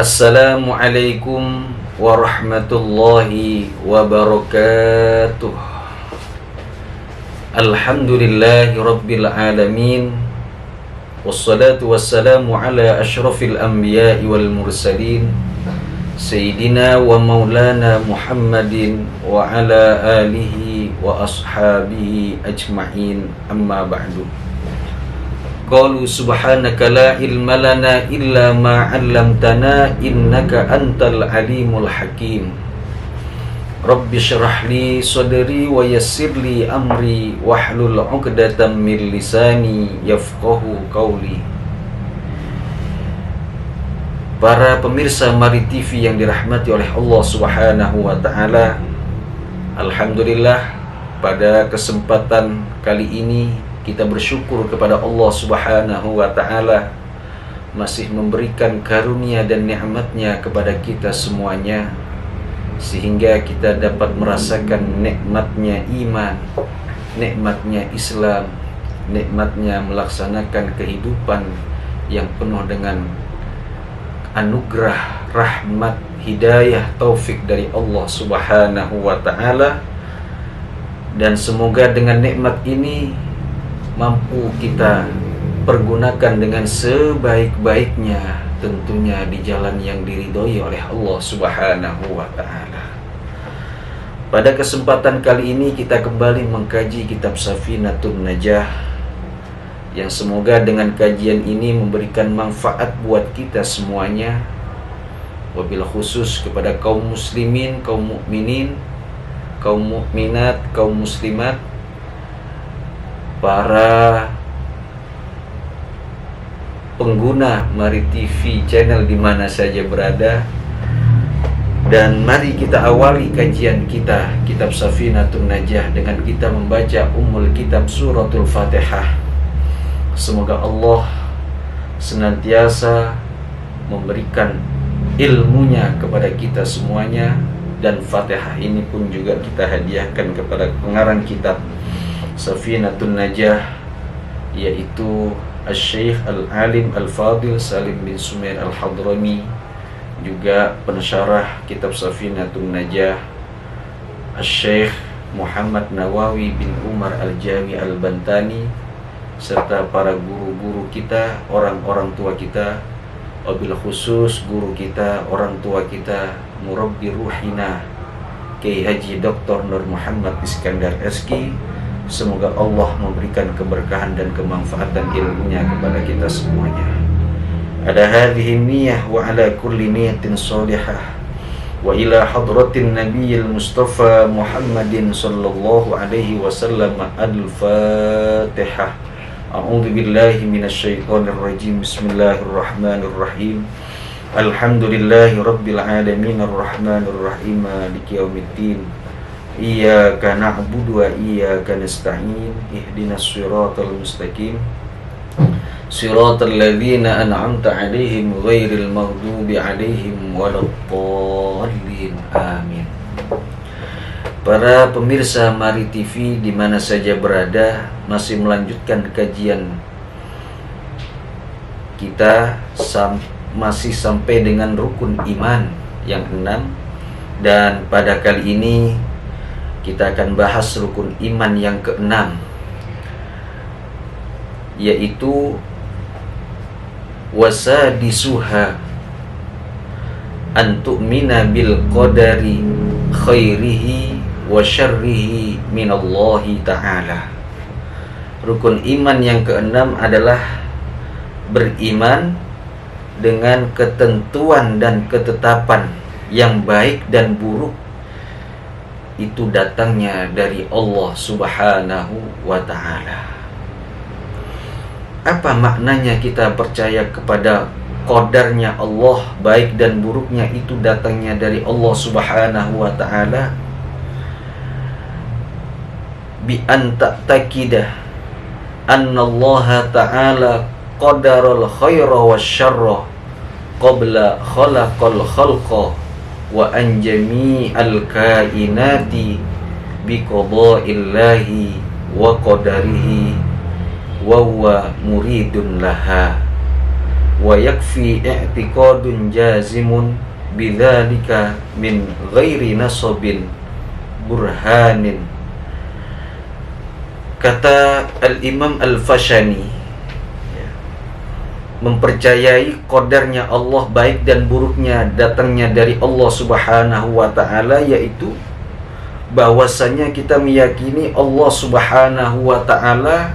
Assalamualaikum warahmatullahi wabarakatuh. Alhamdulillahi rabbil alamin. Wassalatu wassalamu ala ashrafil anbiya'i wal mursalin Sayyidina wa maulana Muhammadin wa ala alihi wa ashabihi ajma'in, amma ba'du. Qalu subhanaka la ilma lana illa ma 'allamtana innaka antal alimul hakim. Rabbi shrah li sadri wa yassir li amri wahlul 'uqdatam min lisani yafqahu qawli. Para pemirsa Mari TV yang dirahmati oleh Allah Subhanahu wa taala, alhamdulillah pada kesempatan kali ini kita bersyukur kepada Allah Subhanahu wa ta'ala masih memberikan karunia dan nikmatnya kepada kita semuanya, sehingga kita dapat merasakan nikmatnya iman, nikmatnya Islam, nikmatnya melaksanakan kehidupan yang penuh dengan anugerah, rahmat, hidayah, taufik dari Allah Subhanahu wa ta'ala. Dan semoga dengan nikmat ini mampu kita pergunakan dengan sebaik-baiknya, tentunya di jalan yang diridhoi oleh Allah Subhanahu wa ta'ala. Pada kesempatan kali ini kita kembali mengkaji kitab Safinatun Najah, yang semoga dengan kajian ini memberikan manfaat buat kita semuanya, wabil khusus kepada kaum muslimin, kaum mukminin, kaum mukminat, kaum muslimat, para pengguna Mari TV channel di mana saja berada. Dan mari kita awali kajian kita kitab Safinatun Najah dengan kita membaca Ummul Kitab Suratul Fatihah. Semoga Allah senantiasa memberikan ilmunya kepada kita semuanya, dan Fatihah ini pun juga kita hadiahkan kepada pengarang kitab Safinatun Najah, yaitu Al-Syeikh Al-Alim Al-Fadil Salim bin Sumair Al-Hadrami, juga pensyarah kitab Safinatun Najah Al-Syeikh Muhammad Nawawi bin Umar Al-Jami Al-Bantani, serta para guru-guru kita, orang-orang tua kita, wabil khusus guru kita, orang tua kita, murabbi ruhina Kiai Haji Dr. Nur Muhammad Iskandar SK. Semoga Allah memberikan keberkahan dan kemanfaatan ilmunya kepada kita semuanya. Ada hadhihi niyyah wa ala kulli niyatin salihah wa ila hadratin nabiyil mustafa Muhammadin sallallahu alaihi wasallam. Al-Fatihah. A'udzu billahi minasyaitonir rajim. Bismillahirrahmanirrahim. Alhamdulillahi rabbil alamin arrahmanir rahim maliki yaumiddin. Iyyaka na'budu wa iyyaka nasta'in. Ihdinas siratal mustaqim. Siratal ladzina an'amta 'alaihim ghairil maghdubi 'alaihim waladdallin. Amin. Para pemirsa Mari TV di mana saja berada, masih melanjutkan kajian kita masih sampai dengan rukun iman yang 6, dan pada kali ini kita akan bahas rukun iman yang ke-6, yaitu wasadisuha an tu'mina bil qadari khairihi wa syarrihi minallahi ta'ala. Rukun iman yang ke-6 adalah beriman dengan ketentuan dan ketetapan yang baik dan buruk itu datangnya dari Allah Subhanahu wa ta'ala. Apa maknanya kita percaya kepada qadarnya Allah, baik dan buruknya itu datangnya dari Allah Subhanahu wa ta'ala? Bi an ta'taqidah anna Allah ta'ala qadarul khaira wasyarra qabla khalaqal khalqa wa an jami'al kainati bi qada'illahi wa qadarihi wa huwa muridun laha. wa yakfi i'tiqadun jazimun bidzalika min ghairi nasabin burhanin. Kata Al-Imam Al-Fashani, mempercayai qadarnya Allah, baik dan buruknya datangnya dari Allah Subhanahu wa ta'ala, yaitu bahwasanya kita meyakini Allah Subhanahu wa ta'ala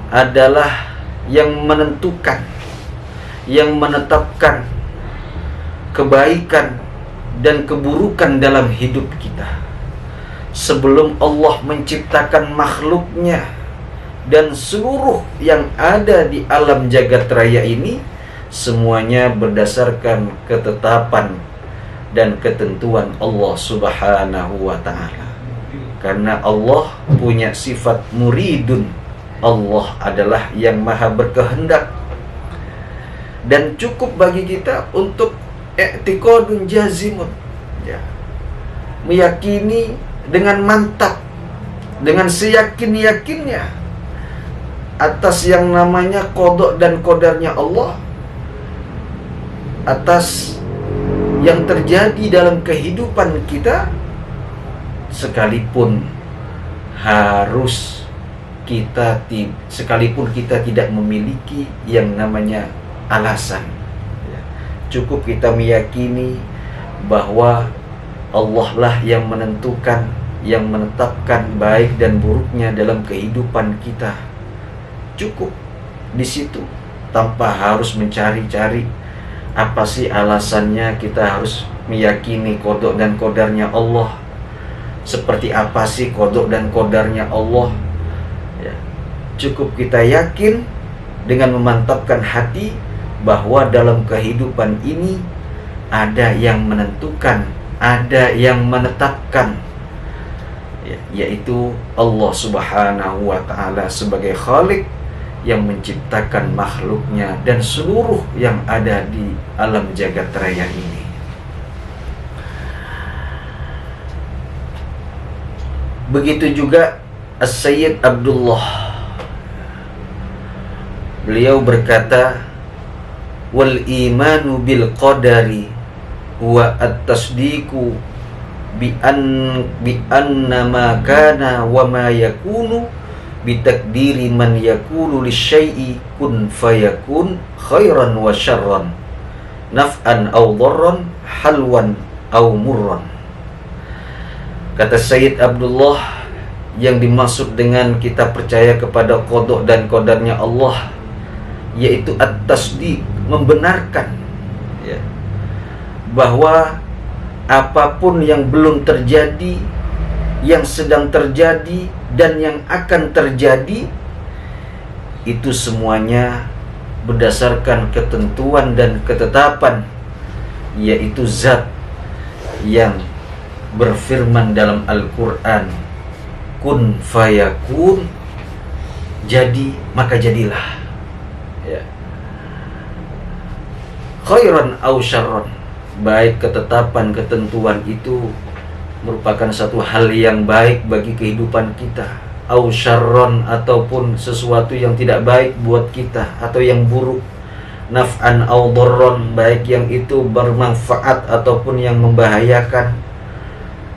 adalah yang menentukan, yang menetapkan kebaikan dan keburukan dalam hidup kita. Sebelum Allah menciptakan makhluknya dan seluruh yang ada di alam jagat raya ini, semuanya berdasarkan ketetapan dan ketentuan Allah Subhanahu wa ta'ala. Karena Allah punya sifat muridun, Allah adalah yang maha berkehendak. Dan cukup bagi kita untuk i'tiqadun jazimun, ya, meyakini dengan mantap, dengan seyakin-yakinnya atas yang namanya qada dan qadarnya Allah, atas yang terjadi dalam kehidupan kita, sekalipun kita tidak memiliki yang namanya alasan. Cukup kita meyakini bahwa Allah lah yang menentukan, yang menetapkan baik dan buruknya dalam kehidupan kita. Cukup di situ, tanpa harus mencari-cari apa sih alasannya kita harus meyakini qada dan qadarnya Allah. Seperti apa sih qada dan qadarnya Allah? Ya, cukup kita yakin dengan memantapkan hati bahwa dalam kehidupan ini ada yang menentukan, ada yang menetapkan, yaitu Allah Subhanahu wa ta'ala sebagai Khalik yang menciptakan makhluknya dan seluruh yang ada di alam jagat raya ini. Begitu juga As-Sayyid Abdullah, beliau berkata, wal imanu bil qadari huwa at-tasdiqu bi anna ma kana wa ma yakunu bi takdiri man yakunu lisyai'i kun fayakun khairan wa syarran, naf'an aw dharran, halwan aw murran. Kata Sayyid Abdullah, yang dimaksud dengan kita percaya kepada qada dan qadarnya Allah yaitu at-tasdiq, membenarkan, ya, bahwa apapun yang belum terjadi, yang sedang terjadi, dan yang akan terjadi, itu semuanya berdasarkan ketentuan dan ketetapan, yaitu zat yang berfirman dalam Al-Quran, kun fayakun, jadi maka jadilah, ya, khairan aw syarran, baik ketetapan ketentuan itu merupakan satu hal yang baik bagi kehidupan kita, aw syarran, ataupun sesuatu yang tidak baik buat kita atau yang buruk, naf'an aw dharran, baik yang itu bermanfaat ataupun yang membahayakan,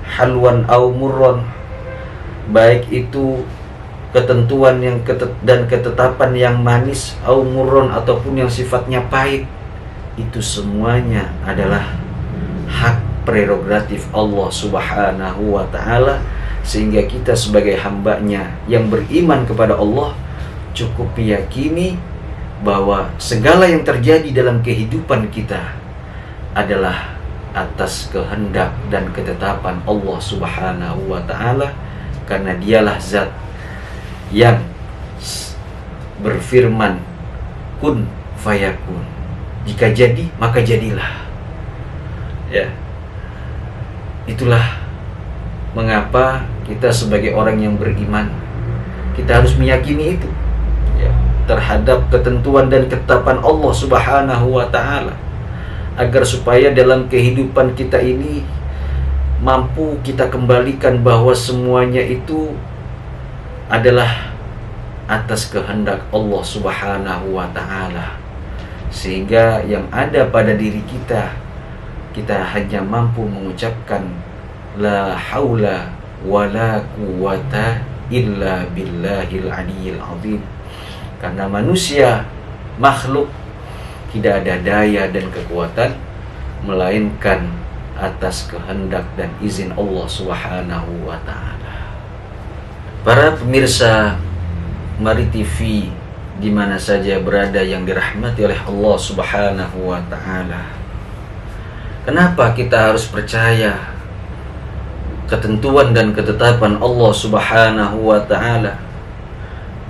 halwan aw murran, baik itu ketentuan yang dan ketetapan yang manis, aw murran, ataupun yang sifatnya pahit. Itu semuanya adalah hak prerogatif Allah Subhanahu wa ta'ala, sehingga kita sebagai hambanya yang beriman kepada Allah cukup meyakini bahwa segala yang terjadi dalam kehidupan kita adalah atas kehendak dan ketetapan Allah Subhanahu wa ta'ala, karena dialah zat yang berfirman kun fayakun, jika jadi maka jadilah, ya. Itulah mengapa kita sebagai orang yang beriman, kita harus meyakini itu, ya, terhadap ketentuan dan ketetapan Allah Subhanahu wa ta'ala, agar supaya dalam kehidupan kita ini mampu kita kembalikan bahwa semuanya itu adalah atas kehendak Allah Subhanahu wa ta'ala, sehingga yang ada pada diri kita hanya mampu mengucapkan la haula wala quwata illa billahil aliyyil azim. Karena manusia makhluk tidak ada daya dan kekuatan melainkan atas kehendak dan izin Allah Subhanahu wa taala. Para pemirsa Mari TV di mana saja berada yang dirahmati oleh Allah Subhanahu wa taala. Kenapa kita harus percaya ketentuan dan ketetapan Allah Subhanahu wa taala?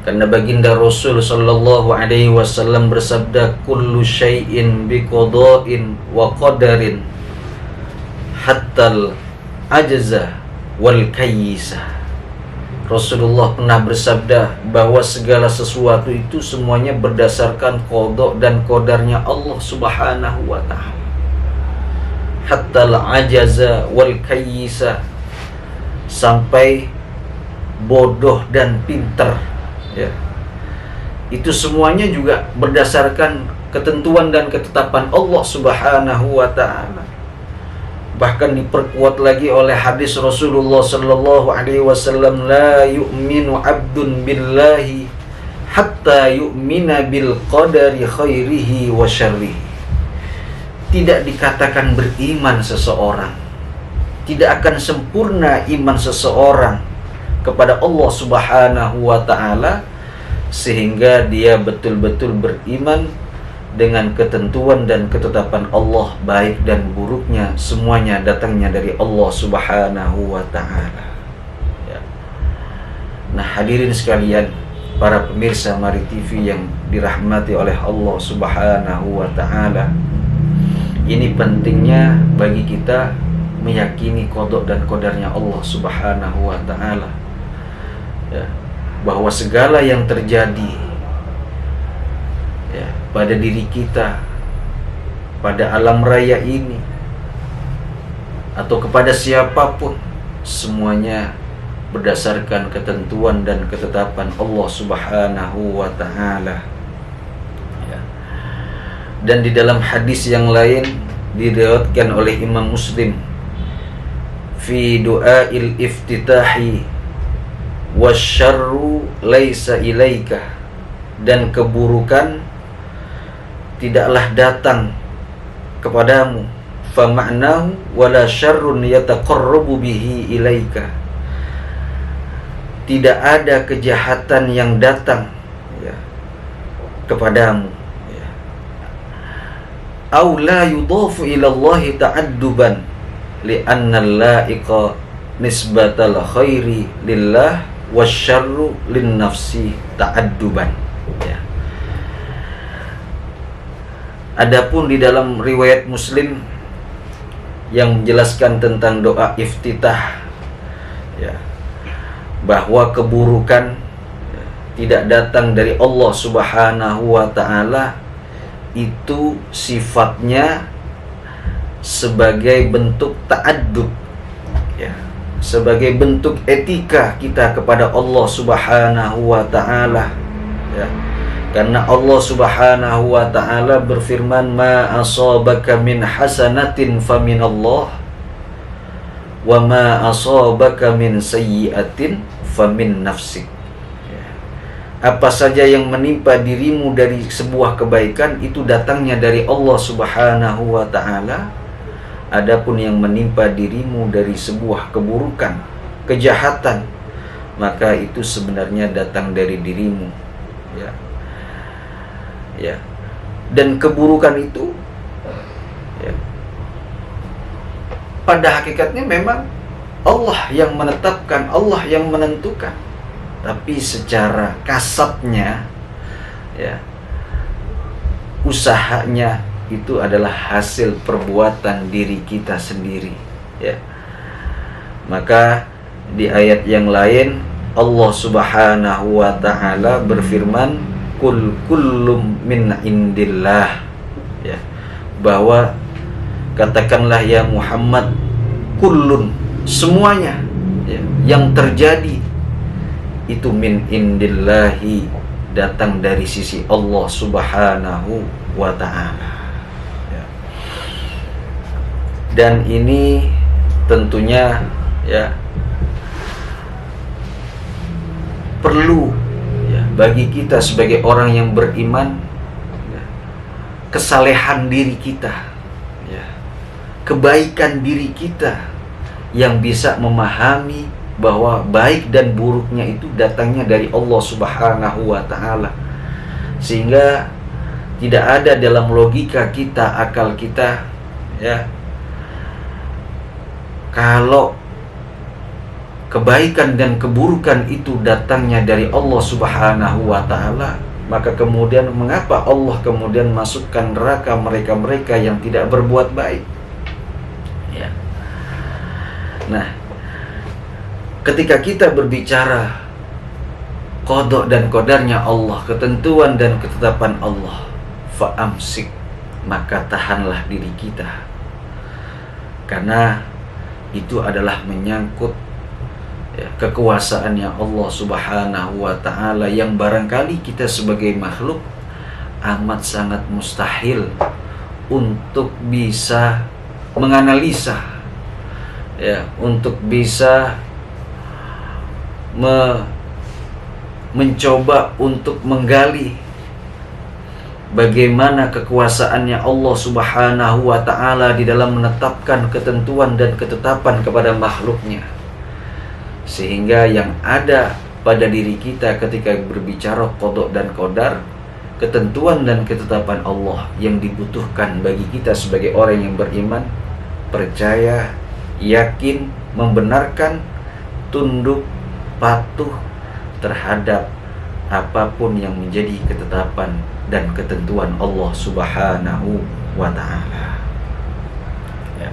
Karena baginda Rasul sallallahu alaihi wasallam bersabda, kullu syai'in biqada'in wa qadarin hatta al-ajza wal kayyisa. Rasulullah pernah bersabda bahwa segala sesuatu itu semuanya berdasarkan qada dan qadarnya Allah Subhanahu wa taala. Hatta al-ajza wal kayyisa, sampai bodoh dan pintar, ya. Itu semuanya juga berdasarkan ketentuan dan ketetapan Allah Subhanahu wa taala. Bahkan diperkuat lagi oleh hadis Rasulullah sallallahu alaihi wasallam, la yu'minu 'abdun billahi hatta yu'mina bil qadari khairihi wa syarrihi. Tidak dikatakan beriman seseorang, tidak akan sempurna iman seseorang kepada Allah Subhanahu wa taala sehingga dia betul-betul beriman dengan ketentuan dan ketetapan Allah, baik dan buruknya semuanya datangnya dari Allah Subhanahu wa taala. Ya. Nah, hadirin sekalian, para pemirsa Mari TV yang dirahmati oleh Allah Subhanahu wa taala, ini pentingnya bagi kita meyakini qada dan qadarnya Allah Subhanahu wa taala. Ya, bahwa segala yang terjadi, ya, pada diri kita, pada alam raya ini, atau kepada siapapun, semuanya berdasarkan ketentuan dan ketetapan Allah Subhanahu wa ta'ala. Ya. Dan di dalam hadis yang lain diriwayatkan oleh Imam Muslim, fi du'ail iftitahi wasyarru laisa ilaika, dan keburukan tidaklah datang kepadamu, fa ma'nahu wala syarrun yataqarrabu bihi ilaika, tidak ada kejahatan yang datang, ya, kepadamu, ya. Au la yudhafu ila Allah ta'adduban li'anna al-la'iqa nisbatal khairi lillah wasyarru lin nafsi ta'adduban, ya. Adapun di dalam riwayat Muslim yang menjelaskan tentang doa iftitah, ya, bahwa keburukan, ya, tidak datang dari Allah Subhanahu wa ta'ala, itu sifatnya sebagai bentuk ta'addub, ya, sebagai bentuk etika kita kepada Allah Subhanahu wa ta'ala, ya. Karena Allah Subhanahu wa ta'ala berfirman, ma asabaka min hasanatin faminallah wa ma asabaka min sayyi'atin famin nafsik. Apa saja yang menimpa dirimu dari sebuah kebaikan, itu datangnya dari Allah Subhanahu wa ta'ala. Adapun yang menimpa dirimu dari sebuah keburukan, kejahatan, maka itu sebenarnya datang dari dirimu, ya. Ya. Dan keburukan itu, ya, pada hakikatnya memang Allah yang menetapkan, Allah yang menentukan. Tapi secara kasatnya, ya, usahanya itu adalah hasil perbuatan diri kita sendiri, ya. Maka di ayat yang lain Allah Subhanahu wa ta'ala berfirman, kul kullum min indillah, ya, bahwa katakanlah ya Muhammad, kullun, semuanya, ya, yang terjadi itu min indillahi, datang dari sisi Allah Subhanahu wa ta'ala. Ya. Dan ini tentunya ya perlu ya bagi kita sebagai orang yang beriman, ya, kesalehan diri kita, ya, kebaikan diri kita yang bisa memahami bahwa baik dan buruknya itu datangnya dari Allah Subhanahu wa ta'ala, sehingga tidak ada dalam logika kita, akal kita, ya, kalau kebaikan dan keburukan itu datangnya dari Allah Subhanahu wa ta'ala, maka kemudian mengapa Allah kemudian masukkan neraka mereka-mereka yang tidak berbuat baik? Ya. Nah, ketika kita berbicara qada dan qadarnya Allah, ketentuan dan ketetapan Allah, fa'amsik, maka tahanlah diri kita, karena itu adalah menyangkut ya, kekuasaannya Allah Subhanahu wa ta'ala, yang barangkali kita sebagai makhluk amat sangat mustahil untuk bisa menganalisa, ya, untuk bisa mencoba untuk menggali bagaimana kekuasaannya Allah Subhanahu wa ta'ala di dalam menetapkan ketentuan dan ketetapan kepada makhluknya, sehingga yang ada pada diri kita ketika berbicara qada dan qadar, ketentuan dan ketetapan Allah yang dibutuhkan bagi kita sebagai orang yang beriman, percaya, yakin, membenarkan, tunduk, patuh terhadap apapun yang menjadi ketetapan dan ketentuan Allah Subhanahu wa ta'ala. Ya.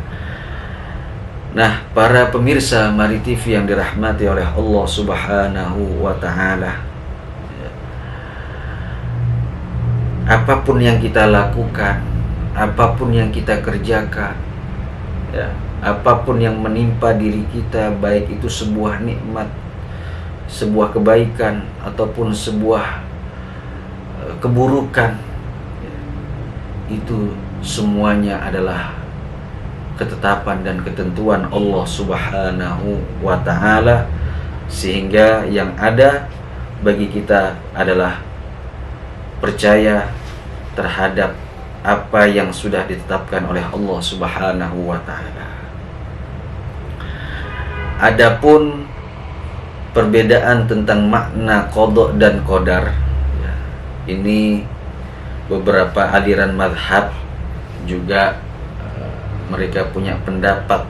Nah, para pemirsa Mari TV yang dirahmati oleh Allah Subhanahu wa ta'ala, ya, apapun yang kita lakukan, apapun yang kita kerjakan, ya, apapun yang menimpa diri kita, baik itu sebuah nikmat, sebuah kebaikan, ataupun sebuah keburukan, itu semuanya adalah ketetapan dan ketentuan Allah Subhanahu wa ta'ala, sehingga yang ada bagi kita adalah percaya terhadap apa yang sudah ditetapkan oleh Allah Subhanahu wa ta'ala. Adapun perbedaan tentang makna qada dan qadar, ya, ini beberapa aliran mazhab juga mereka punya pendapat,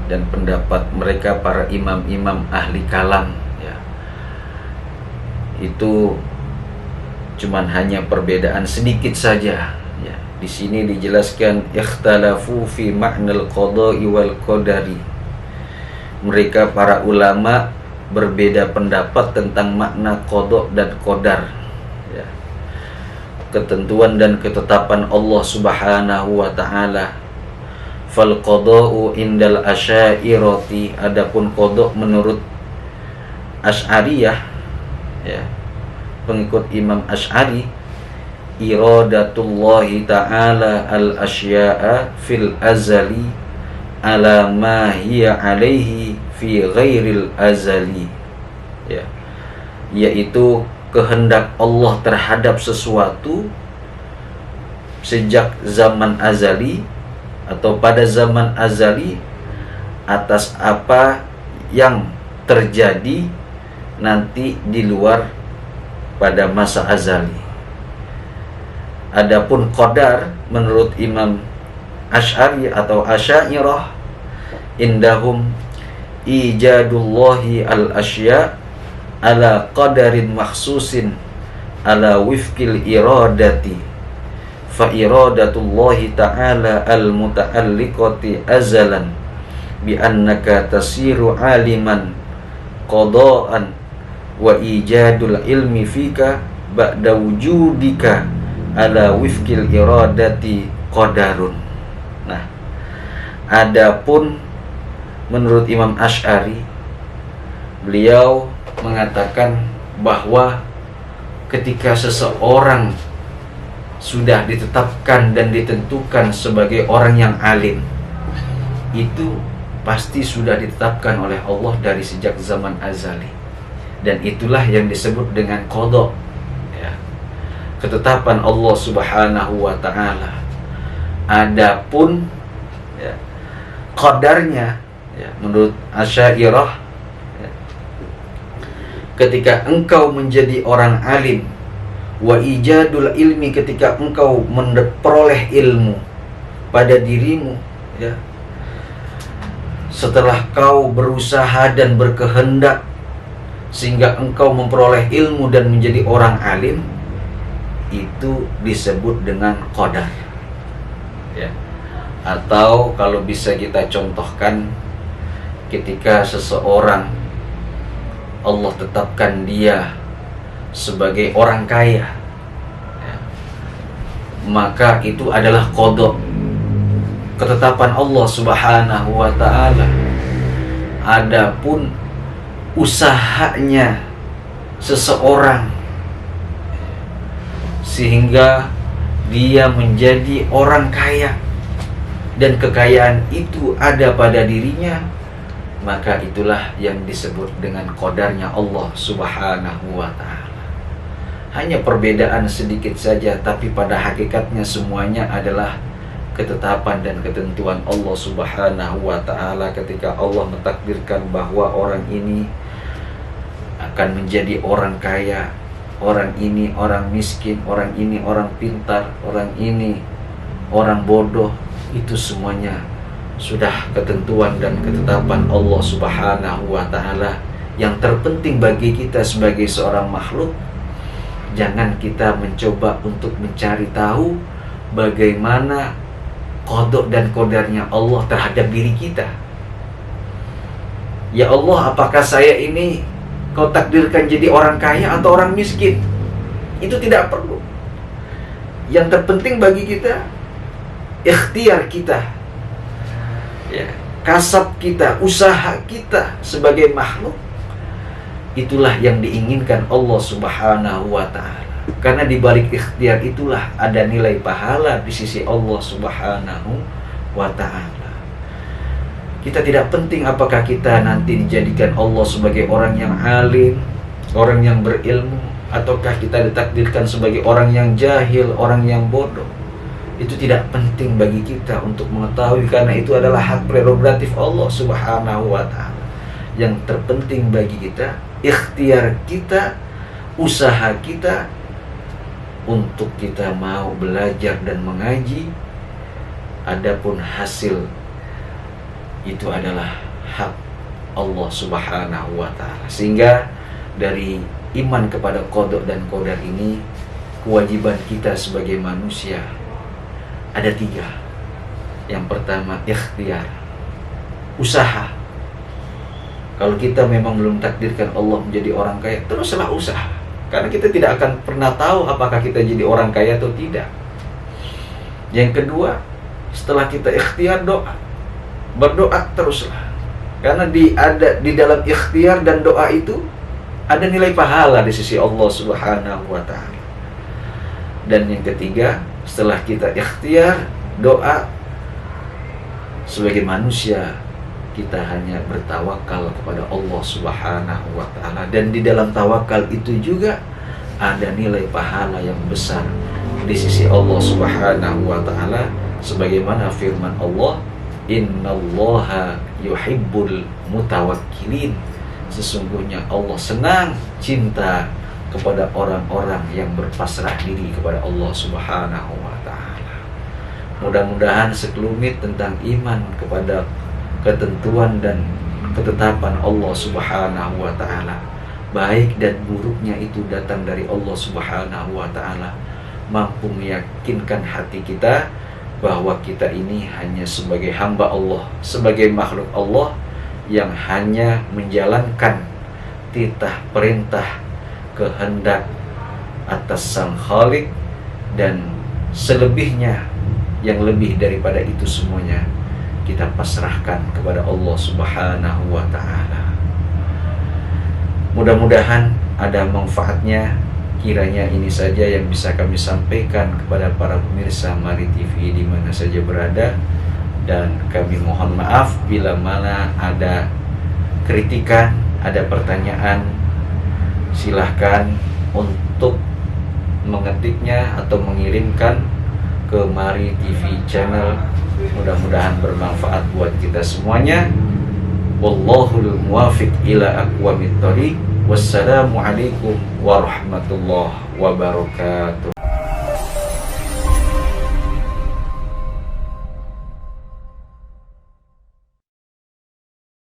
dan pendapat mereka para imam-imam ahli kalam, ya, itu cuman hanya perbedaan sedikit saja, ya. Di sini dijelaskan ikhtalafu fi ma'nal qada'i wal qadari. Mereka para ulama berbeda pendapat tentang makna qada dan qadar, ya, ketentuan dan ketetapan Allah Subhanahu wa ta'ala. Fal qada'u indal asy'ariyati, adapun qada menurut Asy'ariyah, ya, pengikut Imam Asy'ari, iradatullahi ta'ala al asya'a fil azali ala ma hiya alaihi fi ghairil azali, ya, yaitu kehendak Allah terhadap sesuatu sejak zaman azali atau pada zaman azali atas apa yang terjadi nanti di luar pada masa azali. Adapun qadar menurut Imam Asy'ari atau Asy'ariyah, indahum ijadullahi al asya' ala qadarin makhsusin ala wifqil iradati, fa iradatullahi ta'ala al muta'alliqati azalan bi annaka tasiru aliman qada'an wa ijadul ilmi fika ba'da wujudika ala wifqil iradati qadarun. Nah, adapun menurut Imam Asy'ari, beliau mengatakan bahwa ketika seseorang sudah ditetapkan dan ditentukan sebagai orang yang alim, itu pasti sudah ditetapkan oleh Allah dari sejak zaman azali. Dan itulah yang disebut dengan qada, ya. Ketetapan Allah Subhanahu wa ta'ala. Adapun ya, qadarnya, ya, menurut Asy'ariyah, ya, ketika engkau menjadi orang alim, wa ijadul ilmi, ketika engkau memperoleh ilmu pada dirimu, ya, setelah kau berusaha dan berkehendak sehingga engkau memperoleh ilmu dan menjadi orang alim, itu disebut dengan qadar, ya. Atau kalau bisa kita contohkan, ketika seseorang Allah tetapkan dia sebagai orang kaya, ya, maka itu adalah qada, ketetapan Allah Subhanahu wa ta'ala. Adapun usahanya seseorang sehingga dia menjadi orang kaya dan kekayaan itu ada pada dirinya, maka itulah yang disebut dengan qadarnya Allah Subhanahu wa ta'ala. Hanya perbedaan sedikit saja, tapi pada hakikatnya semuanya adalah ketetapan dan ketentuan Allah Subhanahu wa ta'ala. Ketika Allah mentakdirkan bahwa orang ini akan menjadi orang kaya, orang ini orang miskin, orang ini orang pintar, orang ini orang bodoh, itu semuanya sudah ketentuan dan ketetapan Allah Subhanahu wa ta'ala. Yang terpenting bagi kita sebagai seorang makhluk, jangan kita mencoba untuk mencari tahu bagaimana qada dan qadarnya Allah terhadap diri kita. Ya Allah, apakah saya ini kau takdirkan jadi orang kaya atau orang miskin? Itu tidak perlu. Yang terpenting bagi kita, ikhtiar kita, ya, kasab kita, usaha kita sebagai makhluk. Itulah yang diinginkan Allah Subhanahu wa ta'ala. Karena di balik ikhtiar itulah ada nilai pahala di sisi Allah Subhanahu wa ta'ala. Kita tidak penting apakah kita nanti dijadikan Allah sebagai orang yang alim, orang yang berilmu, ataukah kita ditakdirkan sebagai orang yang jahil, orang yang bodoh. Itu tidak penting bagi kita untuk mengetahui, karena itu adalah hak prerogatif Allah Subhanahu wa ta'ala. Yang terpenting bagi kita, ikhtiar kita, usaha kita untuk kita mau belajar dan mengaji. Adapun hasil itu adalah hak Allah Subhanahu wa ta'ala. Sehingga dari iman kepada qada dan qadar ini, kewajiban kita sebagai manusia ada 3. Yang pertama, ikhtiar, usaha. Kalau kita memang belum takdirkan Allah menjadi orang kaya, teruslah usaha. Karena kita tidak akan pernah tahu apakah kita jadi orang kaya atau tidak. Yang kedua, setelah kita ikhtiar, doa. Berdoa teruslah. Karena di dalam ikhtiar dan doa itu ada nilai pahala di sisi Allah Subhanahu wa ta'ala. Dan yang ketiga, setelah kita ikhtiar, doa, sebagai manusia kita hanya bertawakal kepada Allah Subhanahu wa ta'ala. Dan di dalam tawakal itu juga ada nilai pahala yang besar di sisi Allah Subhanahu wa ta'ala. Sebagaimana firman Allah, innallaha yuhibbul mutawakkilin. Sesungguhnya Allah senang, cinta kepada orang-orang yang berpasrah diri kepada Allah Subhanahu wa ta'ala. Mudah-mudahan sekelumit tentang iman kepada ketentuan dan ketetapan Allah Subhanahu wa ta'ala, baik dan buruknya itu datang dari Allah Subhanahu wa ta'ala, mampu meyakinkan hati kita bahwa kita ini hanya sebagai hamba Allah, sebagai makhluk Allah yang hanya menjalankan titah perintah kehendak atas Sang Khalik, dan selebihnya yang lebih daripada itu semuanya kita pasrahkan kepada Allah Subhanahu wa ta'ala. Mudah-mudahan ada manfaatnya Kiranya ini saja yang bisa kami sampaikan kepada para pemirsa Mari TV di mana saja berada, dan kami mohon maaf bila mana ada kritikan, ada pertanyaan, silahkan untuk mengetiknya atau mengirimkan ke Mari TV channel. Mudah-mudahan bermanfaat buat kita semuanya. Wallahul muwafiq ila aqwamit thoriq. Wassalamualaikum warahmatullahi wabarakatuh.